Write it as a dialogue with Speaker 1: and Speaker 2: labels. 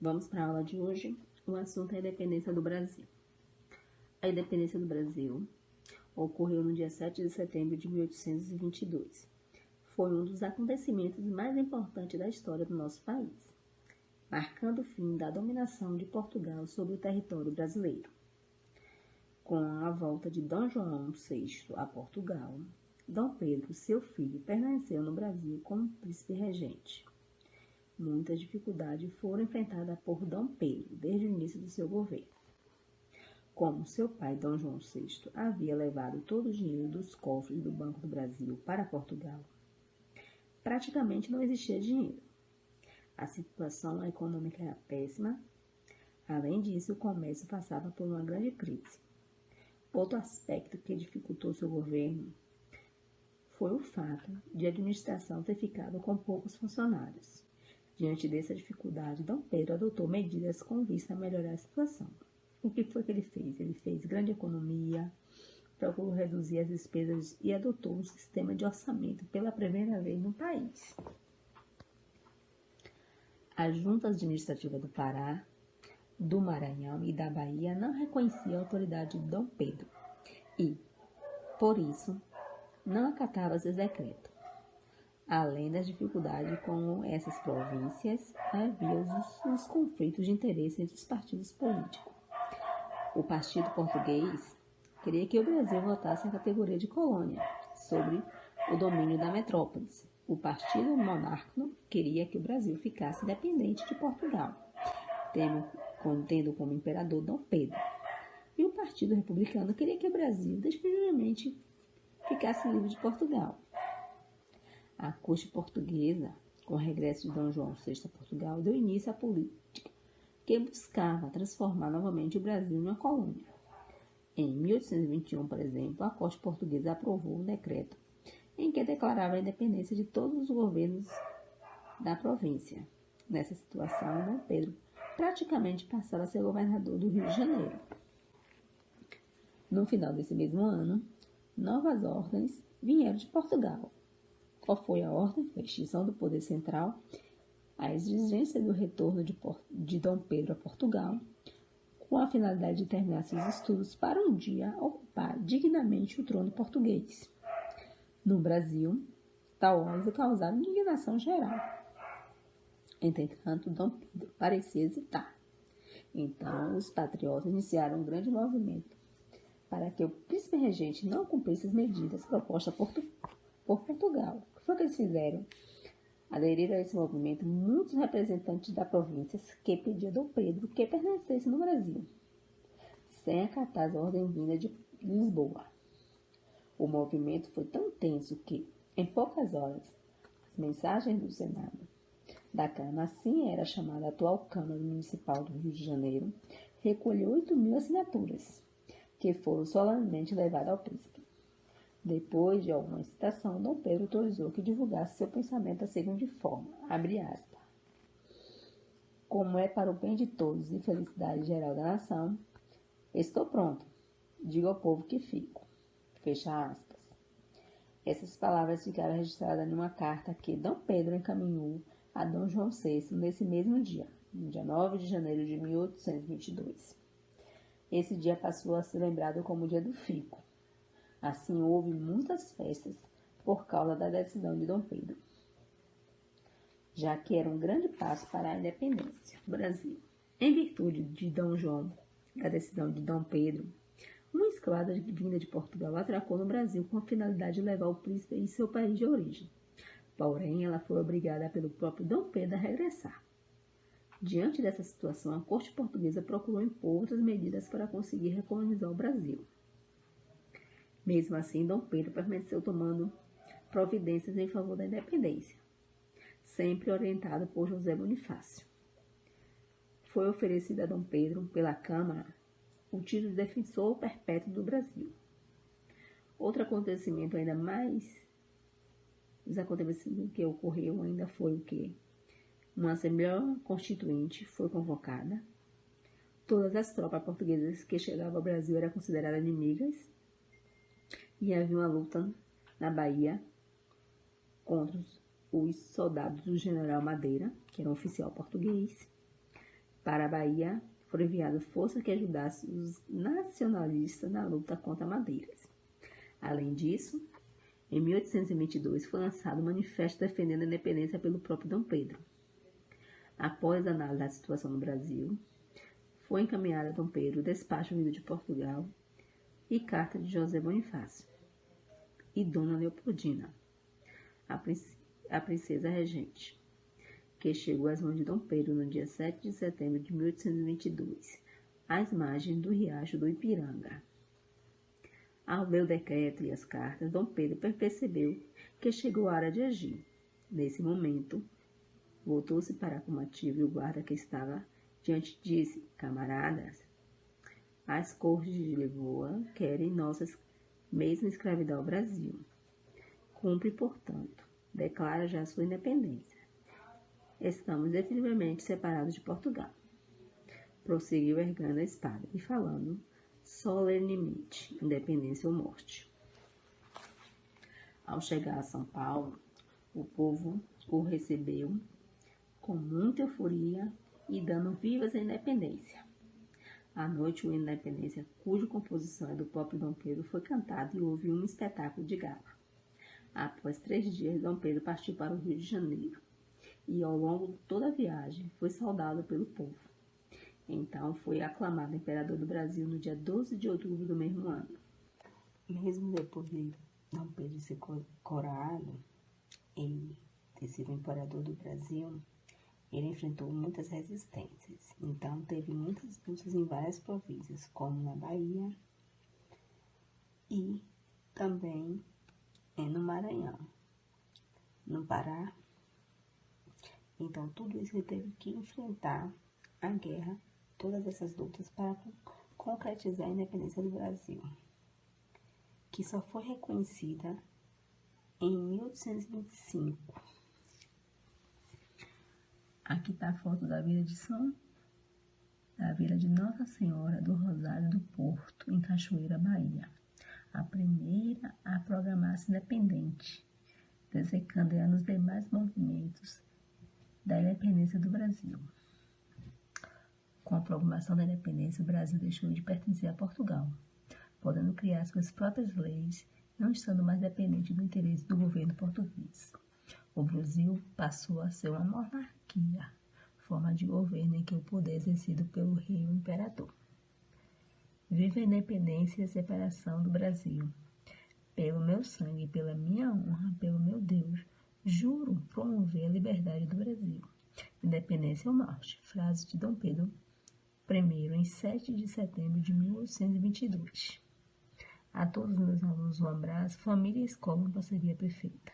Speaker 1: Vamos para a aula de hoje. O assunto é a independência do Brasil. A independência do Brasil ocorreu no dia 7 de setembro de 1822. Foi um dos acontecimentos mais importantes da história do nosso país, marcando o fim da dominação de Portugal sobre o território brasileiro. Com a volta de Dom João VI a Portugal, Dom Pedro, seu filho, permaneceu no Brasil como príncipe regente. Muitas dificuldades foram enfrentadas por Dom Pedro desde o início do seu governo. Como seu pai, Dom João VI, havia levado todo o dinheiro dos cofres do Banco do Brasil para Portugal, praticamente não existia dinheiro. A situação econômica era péssima. Além disso, o comércio passava por uma grande crise. Outro aspecto que dificultou seu governo foi o fato de a administração ter ficado com poucos funcionários. Diante dessa dificuldade, Dom Pedro adotou medidas com vista a melhorar a situação. O que foi que ele fez? Ele fez grande economia, procurou reduzir as despesas e adotou um sistema de orçamento pela primeira vez no país. A Junta Administrativa do Pará, do Maranhão e da Bahia não reconhecia a autoridade de Dom Pedro e, por isso, não acatava seus decretos. Além das dificuldades com essas províncias, havia os conflitos de interesse entre os partidos políticos. O Partido Português queria que o Brasil voltasse à categoria de colônia, sobre o domínio da metrópole. O Partido Monárquico queria que o Brasil ficasse independente de Portugal, tendo como imperador Dom Pedro. E o Partido Republicano queria que o Brasil definitivamente ficasse livre de Portugal. A corte portuguesa, com o regresso de Dom João VI a Portugal, deu início à política que buscava transformar novamente o Brasil em uma colônia. Em 1821, por exemplo, a corte portuguesa aprovou um decreto em que declarava a independência de todos os governos da província. Nessa situação, Dom Pedro praticamente passava a ser governador do Rio de Janeiro. No final desse mesmo ano, novas ordens vieram de Portugal. Qual foi a ordem? Foi a extinção do poder central, a exigência do retorno de Dom Pedro a Portugal, com a finalidade de terminar seus estudos para um dia ocupar dignamente o trono português. No Brasil, tal ordem causava indignação geral. Entretanto, Dom Pedro parecia hesitar. Então, os patriotas iniciaram um grande movimento para que o príncipe regente não cumprisse as medidas propostas por Portugal. O que foi que eles fizeram? Aderiram a esse movimento muitos representantes da província que pediam a Dom Pedro que permanecesse no Brasil, sem acatar as ordens vindas de Lisboa. O movimento foi tão tenso que, em poucas horas, as mensagens do Senado, da Câmara, assim era chamada a atual Câmara Municipal do Rio de Janeiro, recolheu 8.000 assinaturas, que foram solenemente levadas ao príncipe. Depois de alguma excitação, Dom Pedro autorizou que divulgasse seu pensamento da seguinte forma, abre aspas, como é para o bem de todos e felicidade geral da nação, estou pronto, digo ao povo que fico, fecha aspas. Essas palavras ficaram registradas numa carta que Dom Pedro encaminhou a Dom João VI nesse mesmo dia, no dia 9 de janeiro de 1822. Esse dia passou a ser lembrado como o dia do fico. Assim, houve muitas festas por causa da decisão de Dom Pedro, já que era um grande passo para a independência do Brasil. Em virtude de Dom João, da decisão de Dom Pedro, uma esquadra vinda de Portugal atracou no Brasil com a finalidade de levar o príncipe em seu país de origem. Porém, ela foi obrigada pelo próprio Dom Pedro a regressar. Diante dessa situação, a corte portuguesa procurou impor outras medidas para conseguir recolonizar o Brasil. Mesmo assim, Dom Pedro permaneceu tomando providências em favor da independência, sempre orientado por José Bonifácio. Foi oferecido a Dom Pedro, pela Câmara, o título de defensor perpétuo do Brasil. Outro acontecimento ainda mais, os acontecimentos que ocorreu ainda foi o quê? Uma Assembleia Constituinte foi convocada. Todas as tropas portuguesas que chegavam ao Brasil eram consideradas inimigas. E havia uma luta na Bahia contra os soldados do general Madeira, que era um oficial português. Para a Bahia foram enviadas forças que ajudassem os nacionalistas na luta contra Madeiras. Além disso, em 1822 foi lançado um manifesto defendendo a independência pelo próprio Dom Pedro. Após a análise da situação no Brasil, foi encaminhada a Dom Pedro o despacho vindo de Portugal e carta de José Bonifácio e Dona Leopoldina, a princesa regente, que chegou às mãos de Dom Pedro no dia 7 de setembro de 1822, às margens do riacho do Ipiranga. Ao ler o decreto e as cartas, Dom Pedro percebeu que chegou a hora de agir. Nesse momento, voltou-se para a comitiva e o guarda que estava diante disse: camaradas, as cortes de Lisboa querem nossa mesma escravidão ao Brasil. Cumpre, portanto, declara já sua independência. Estamos definitivamente separados de Portugal. Prosseguiu erguendo a espada e falando solenemente, independência ou morte. Ao chegar a São Paulo, o povo o recebeu com muita euforia e dando vivas à independência. À noite, o hino da independência, cuja composição é do próprio Dom Pedro, foi cantado e houve um espetáculo de gala. Após 3 dias, Dom Pedro partiu para o Rio de Janeiro e, ao longo de toda a viagem, foi saudado pelo povo. Então, foi aclamado imperador do Brasil no dia 12 de outubro do mesmo ano. Mesmo depois de Dom Pedro ser coroado e ter sido imperador do Brasil, ele enfrentou muitas resistências. Então, teve muitas lutas em várias províncias, como na Bahia e também no Maranhão, no Pará. Então, tudo isso ele teve que enfrentar a guerra, todas essas lutas para concretizar a independência do Brasil, que só foi reconhecida em 1825. Aqui está a foto da vila de Nossa Senhora do Rosário do Porto, em Cachoeira, Bahia. A primeira a proclamar-se independente, desencadeando os demais movimentos da independência do Brasil. Com a proclamação da independência, o Brasil deixou de pertencer a Portugal, podendo criar suas próprias leis, não estando mais dependente do interesse do governo português. O Brasil passou a ser uma monarquia, forma de governo em que o poder é exercido pelo rei ou imperador. Viva a independência e a separação do Brasil. Pelo meu sangue, pela minha honra, pelo meu Deus, juro promover a liberdade do Brasil. Independência ou morte. Frase de Dom Pedro I, em 7 de setembro de 1822. A todos os meus alunos, um abraço. Família e escola, uma parceria perfeita.